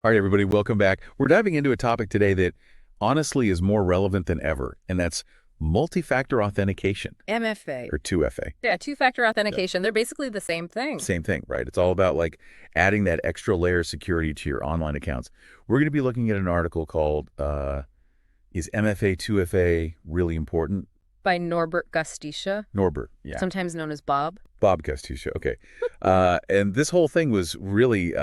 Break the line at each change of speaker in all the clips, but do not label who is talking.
All right, everybody, welcome back. We're diving into a topic today that honestly is more relevant than ever, and that's multi-factor authentication,
MFA.
or 2FA.
Yeah, two-factor
Yeah.
authentication. They're basically the same thing.
Same thing, right? It's all about like adding that extra layer of security to your online accounts. We're going to be looking at an article called Is MFA-2FA Really Important?
By Norbert Gustische,
Norbert, yeah.
sometimes known as Bob.
Bob Castusha, okay. And this whole thing was really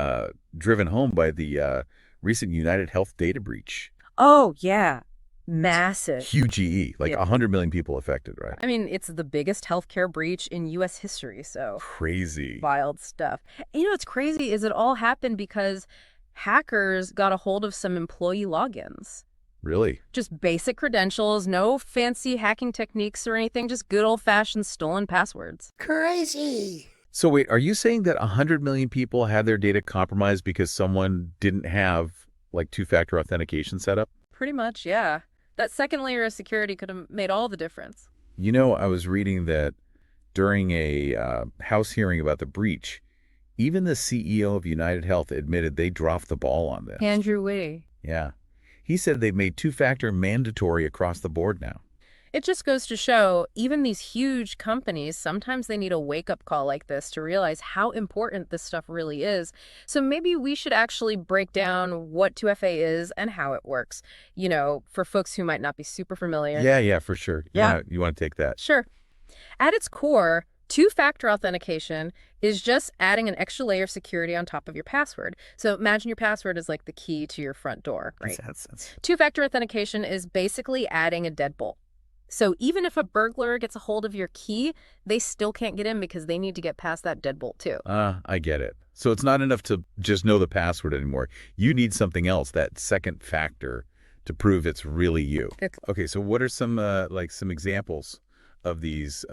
driven home by the recent UnitedHealth data breach.
Oh, yeah. Massive.
Huge EE, like
Yeah.
100 million people affected, right?
I mean, it's the biggest healthcare breach in U.S. history, so
Crazy.
wild stuff. And you know what's crazy is it all happened because hackers got a hold of some employee logins.
Really?
Just basic credentials, no fancy hacking techniques or anything, just good old-fashioned stolen passwords.
Crazy.
So wait, are you saying that 100 million people had their data compromised because someone didn't have like two-factor authentication set up?
Pretty much, yeah. That second layer of security could have made all the difference.
You know, I was reading that during a House hearing about the breach, even the CEO of UnitedHealth admitted they dropped the ball on this.
Andrew Witty.
Yeah. He said they've made two-factor mandatory across the board now.
It just goes to show, even these huge companies, sometimes they need a wake-up call like this to realize how important this stuff really is. So maybe we should actually break down what 2FA is and how it works, you know, for folks who might not be super familiar.
Yeah, for sure.
Yeah.
You want to take that?
Sure. At its core, two-factor authentication is just adding an extra layer of security on top of your password. So imagine your password is like the key to your front door, right?
That's
Two-factor authentication is basically adding a deadbolt. So even if a burglar gets a hold of your key, they still can't get in because they need to get past that deadbolt too.
I get it. So it's not enough to just know the password anymore. You need something else, that second factor, to prove it's really you. Okay, so what are some some examples of these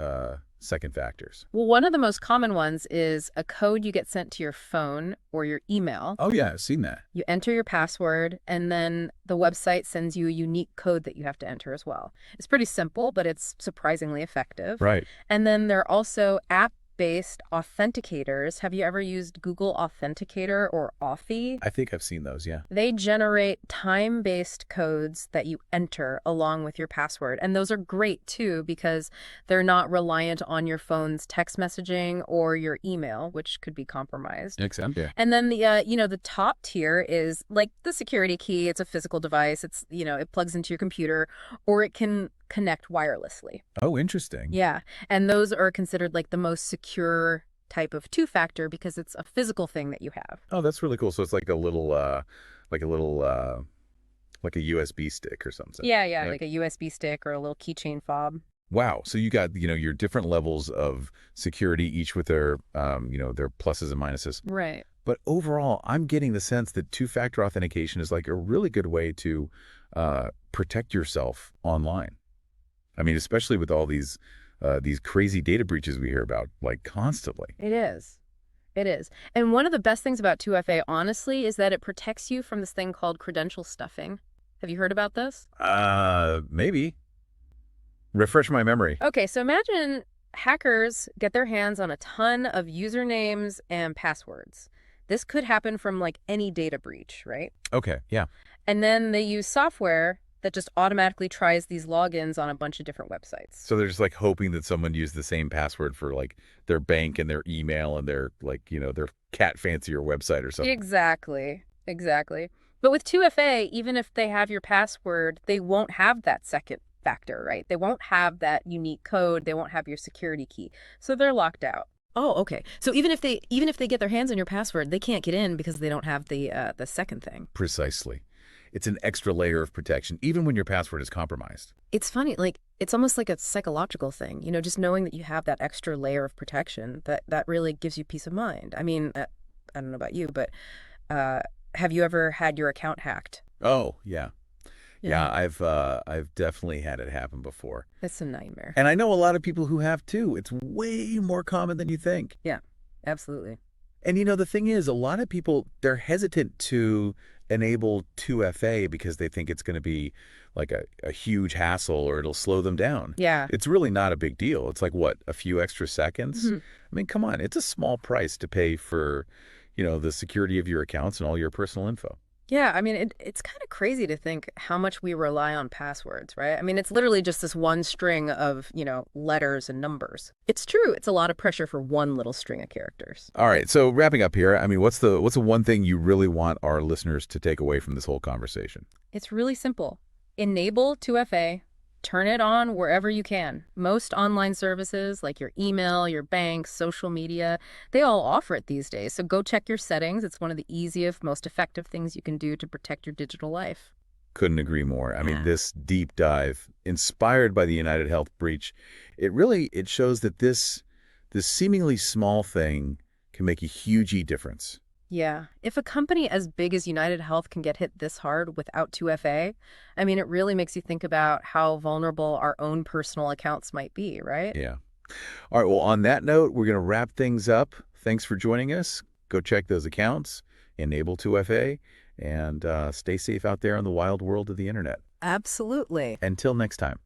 second factors?
Well, one of the most common ones is a code you get sent to your phone or your email.
Oh yeah, I've seen that.
You enter your password, and then the website sends you a unique code that you have to enter as well. It's pretty simple, but it's surprisingly effective.
Right.
And then there are also app-based authenticators. Have you ever used Google Authenticator or Authy?
I think I've seen those, yeah.
They generate time-based codes that you enter along with your password. And those are great, too, because they're not reliant on your phone's text messaging or your email, which could be compromised.
Makes sense. Yeah.
And then the top tier is like the security key. It's a physical device. It's, it plugs into your computer, or it can connect wirelessly.
Oh, interesting.
Yeah. And those are considered like the most secure type of two-factor because it's a physical thing that you have.
Oh, that's really cool. So it's like a little like a USB stick or something.
Yeah,
Right?
like a USB stick or a little keychain fob.
Wow. So you got, your different levels of security, each with their, their pluses and minuses.
Right.
But overall, I'm getting the sense that two-factor authentication is like a really good way to protect yourself online. I mean, especially with all these crazy data breaches we hear about, like, constantly.
It is. It is. And one of the best things about 2FA, honestly, is that it protects you from this thing called credential stuffing. Have you heard about this?
Maybe. Refresh my memory.
Okay, so imagine hackers get their hands on a ton of usernames and passwords. This could happen from like any data breach, right?
Okay, yeah.
And then they use software that just automatically tries these logins on a bunch of different websites.
So they're just like hoping that someone used the same password for like their bank and their email and their their cat fancier website or something.
Exactly. But with 2FA, even if they have your password, they won't have that second factor, right? They won't have that unique code. They won't have your security key. So they're locked out. Oh, okay. So even if they get their hands on your password, they can't get in because they don't have the second thing.
Precisely. It's an extra layer of protection, even when your password is compromised.
It's funny, like it's almost like a psychological thing, just knowing that you have that extra layer of protection that really gives you peace of mind. I mean, I don't know about you, but have you ever had your account hacked?
Oh, yeah. Yeah, I've definitely had it happen before.
It's a nightmare.
And I know a lot of people who have too. It's way more common than you think.
Yeah, absolutely.
And the thing is, a lot of people, they're hesitant to enable 2FA because they think it's going to be like a huge hassle or it'll slow them down.
Yeah.
It's really not a big deal. It's like, what, a few extra seconds?
Mm-hmm.
I mean, come on. It's a small price to pay for, the security of your accounts and all your personal info.
Yeah, I mean, it's kind of crazy to think how much we rely on passwords, right? I mean, it's literally just this one string of, letters and numbers. It's true, it's a lot of pressure for one little string of characters.
All right, so wrapping up here, I mean, what's the one thing you really want our listeners to take away from this whole conversation?
It's really simple. Enable 2FA, turn it on wherever you can. Most online services like your email, your bank, social media, they all offer it these days. So go check your settings. It's one of the easiest, most effective things you can do to protect your digital life.
Couldn't agree more. I mean,
Yeah.
this deep dive, inspired by the UnitedHealth breach, it shows that this seemingly small thing can make a huge difference.
Yeah. If a company as big as UnitedHealth can get hit this hard without 2FA, I mean, it really makes you think about how vulnerable our own personal accounts might be, right?
Yeah. All right, well, on that note, we're going to wrap things up. Thanks for joining us. Go check those accounts, enable 2FA, and stay safe out there in the wild world of the internet.
Absolutely.
Until next time.